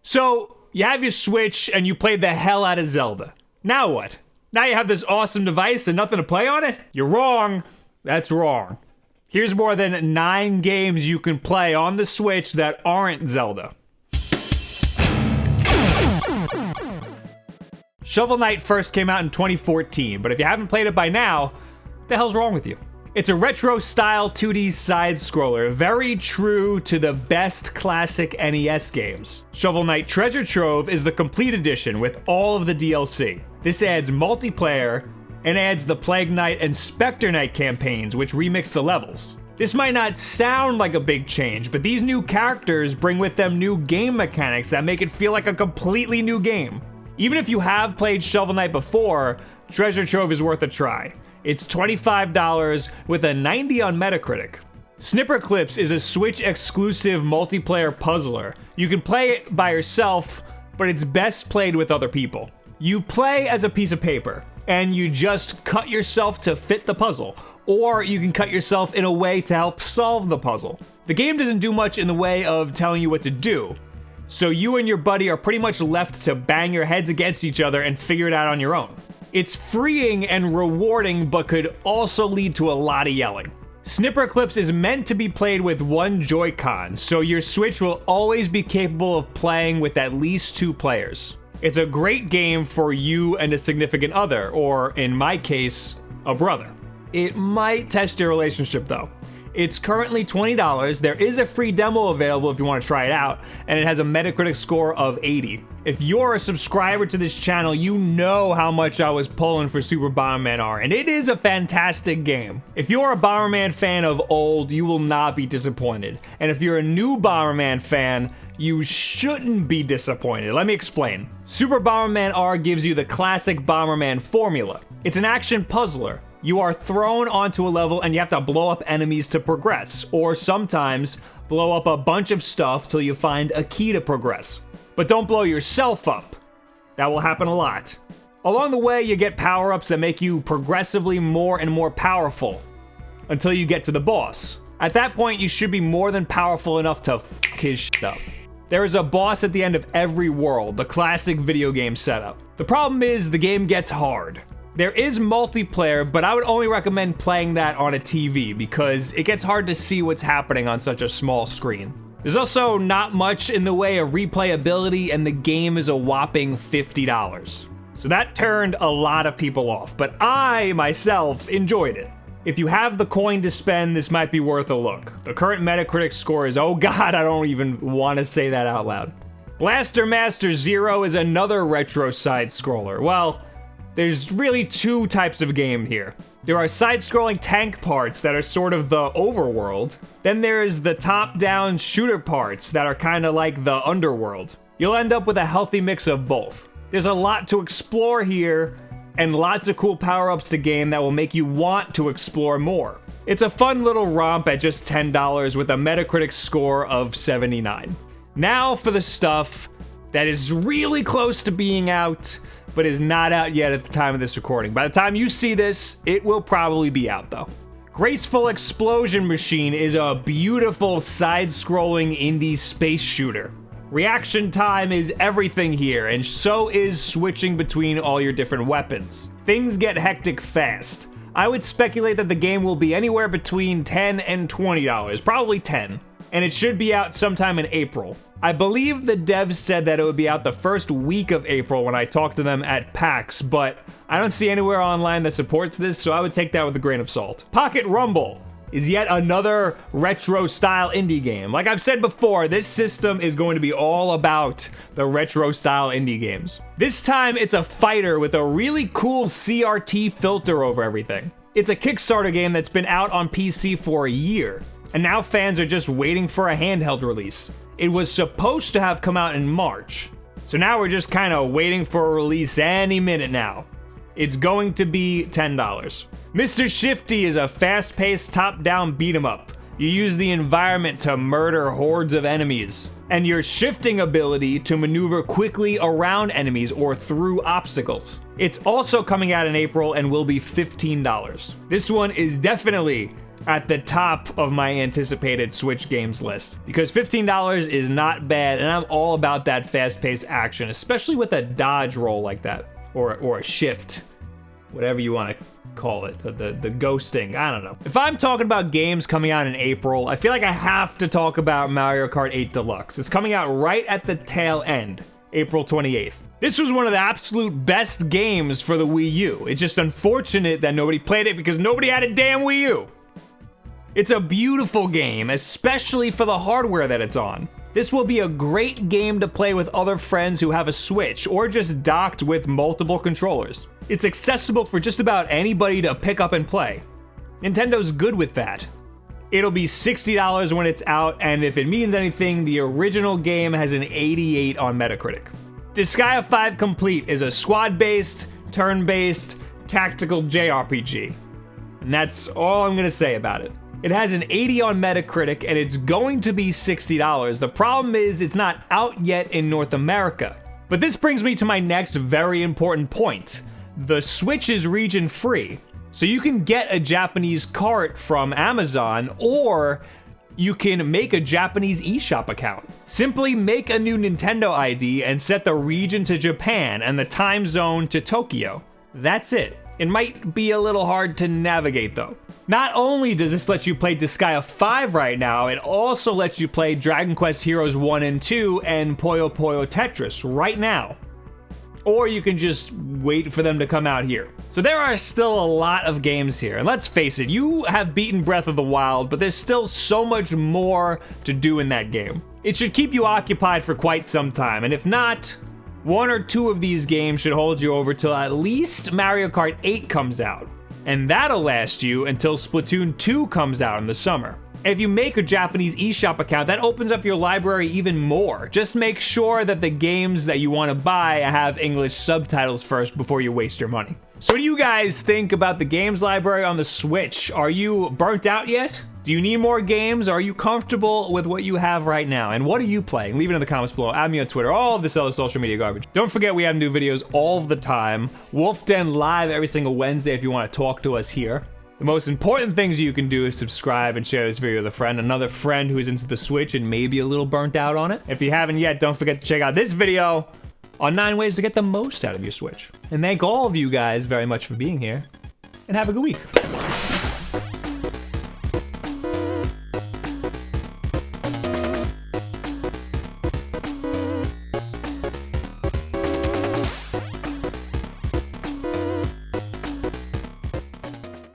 So, you have your Switch and you played the hell out of Zelda. Now what? Now you have this awesome device and nothing to play on it? You're wrong. That's wrong. Here's more than 9 games you can play on the Switch that aren't Zelda. Shovel Knight first came out in 2014, but if you haven't played it by now, what the hell's wrong with you? It's a retro-style 2D side-scroller, very true to the best classic NES games. Shovel Knight Treasure Trove is the complete edition with all of the DLC. This adds multiplayer and adds the Plague Knight and Spectre Knight campaigns, which remix the levels. This might not sound like a big change, but these new characters bring with them new game mechanics that make it feel like a completely new game. Even if you have played Shovel Knight before, Treasure Trove is worth a try. It's $25 with a 90 on Metacritic. Snipperclips is a Switch-exclusive multiplayer puzzler. You can play it by yourself, but it's best played with other people. You play as a piece of paper, and you just cut yourself to fit the puzzle, or you can cut yourself in a way to help solve the puzzle. The game doesn't do much in the way of telling you what to do, so you and your buddy are pretty much left to bang your heads against each other and figure it out on your own. It's freeing and rewarding, but could also lead to a lot of yelling. Snipperclips is meant to be played with one Joy-Con, so your Switch will always be capable of playing with at least 2 players. It's a great game for you and a significant other, or in my case, a brother. It might test your relationship though. It's currently $20. There is a free demo available if you want to try it out, and it has a Metacritic score of 80. If you're a subscriber to this channel, you know how much I was pulling for Super BOMBERMANR, and it is a fantastic game. If you're a Bomberman fan of old, you will not be disappointed. And if you're a new Bomberman fan, you shouldn't be disappointed. Let me explain. Super BOMBERMANR gives you the classic Bomberman formula. It's an action puzzler. You are thrown onto a level and you have to blow up enemies to progress, or sometimes blow up a bunch of stuff till you find a key to progress. But don't blow yourself up. That will happen a lot. Along the way, you get power-ups that make you progressively more and more powerful until you get to the boss. At that point, you should be more than powerful enough to f*** his shit up. There is a boss at the end of every world, the classic video game setup. The problem is the game gets hard. There is multiplayer, but I would only recommend playing that on a TV because it gets hard to see what's happening on such a small screen. There's also not much in the way of replayability, and the game is a whopping $50. So that turned a lot of people off, but I, myself, enjoyed it. If you have the coin to spend, this might be worth a look. The current Metacritic score is, oh god, I don't even want to say that out loud. Blaster Master Zero is another retro side-scroller. Well, there's really 2 types of game here. There are side-scrolling tank parts that are sort of the overworld. Then there's the top-down shooter parts that are kind of like the underworld. You'll end up with a healthy mix of both. There's a lot to explore here, and lots of cool power-ups to gain that will make you want to explore more. It's a fun little romp at just $10 with a Metacritic score of 79. Now for the stuff that is really close to being out, but is not out yet at the time of this recording. By the time you see this, it will probably be out though. Graceful Explosion Machine is a beautiful side-scrolling indie space shooter. Reaction time is everything here, and so is switching between all your different weapons. Things get hectic fast. I would speculate that the game will be anywhere between $10 and $20, probably 10, and it should be out sometime in April. I believe the devs said that it would be out the first week of April when I talked to them at PAX, but I don't see anywhere online that supports this, so I would take that with a grain of salt. Pocket Rumble is yet another retro-style indie game. Like I've said before, this system is going to be all about the retro-style indie games. This time, it's a fighter with a really cool CRT filter over everything. It's a Kickstarter game that's been out on PC for a year, and now fans are just waiting for a handheld release. It was supposed to have come out in March, so now we're just kind of waiting for a release any minute now. It's going to be $10. Mr. Shifty is a fast-paced top-down beat-em-up. You use the environment to murder hordes of enemies, and your shifting ability to maneuver quickly around enemies or through obstacles. It's also coming out in April and will be $15. This one is definitely at the top of my anticipated Switch games list. Because $15 is not bad, and I'm all about that fast-paced action, especially with a dodge roll like that. Or a shift. Whatever you want to call it. The ghosting. I don't know. If I'm talking about games coming out in April, I feel like I have to talk about Mario Kart 8 Deluxe. It's coming out right at the tail end, April 28th. This was one of the absolute best games for the Wii U. It's just unfortunate that nobody played it because nobody had a damn Wii U. It's a beautiful game, especially for the hardware that it's on. This will be a great game to play with other friends who have a Switch or just docked with multiple controllers. It's accessible for just about anybody to pick up and play. Nintendo's good with that. It'll be $60 when it's out, and if it means anything, the original game has an 88 on Metacritic. Disgaea 5 Complete is a squad-based, turn-based, tactical JRPG. And that's all I'm gonna say about it. It has an 80 on Metacritic, and it's going to be $60. The problem is it's not out yet in North America. But this brings me to my next very important point. The Switch is region-free, so you can get a Japanese cart from Amazon, or you can make a Japanese eShop account. Simply make a new Nintendo ID and set the region to Japan and the time zone to Tokyo. That's it. It might be a little hard to navigate though. Not only does this let you play Disgaea 5 right now, it also lets you play Dragon Quest Heroes 1 and 2 and Puyo Puyo Tetris right now. Or you can just wait for them to come out here. So there are still a lot of games here, and let's face it, you have beaten Breath of the Wild, but there's still so much more to do in that game. It should keep you occupied for quite some time, and if not, one or two of these games should hold you over till at least Mario Kart 8 comes out. And that'll last you until Splatoon 2 comes out in the summer. If you make a Japanese eShop account, that opens up your library even more. Just make sure that the games that you want to buy have English subtitles first before you waste your money. So what do you guys think about the games library on the Switch? Are you burnt out yet? Do you need more games? Are you comfortable with what you have right now? And what are you playing? Leave it in the comments below. Add me on Twitter, all of this other social media garbage. Don't forget we have new videos all the time. Wulff Den live every single Wednesday if you want to talk to us here. The most important things you can do is subscribe and share this video with a friend, another friend who's into the Switch and maybe a little burnt out on it. If you haven't yet, don't forget to check out this video on 9 ways to get the most out of your Switch. And thank all of you guys very much for being here, and have a good week.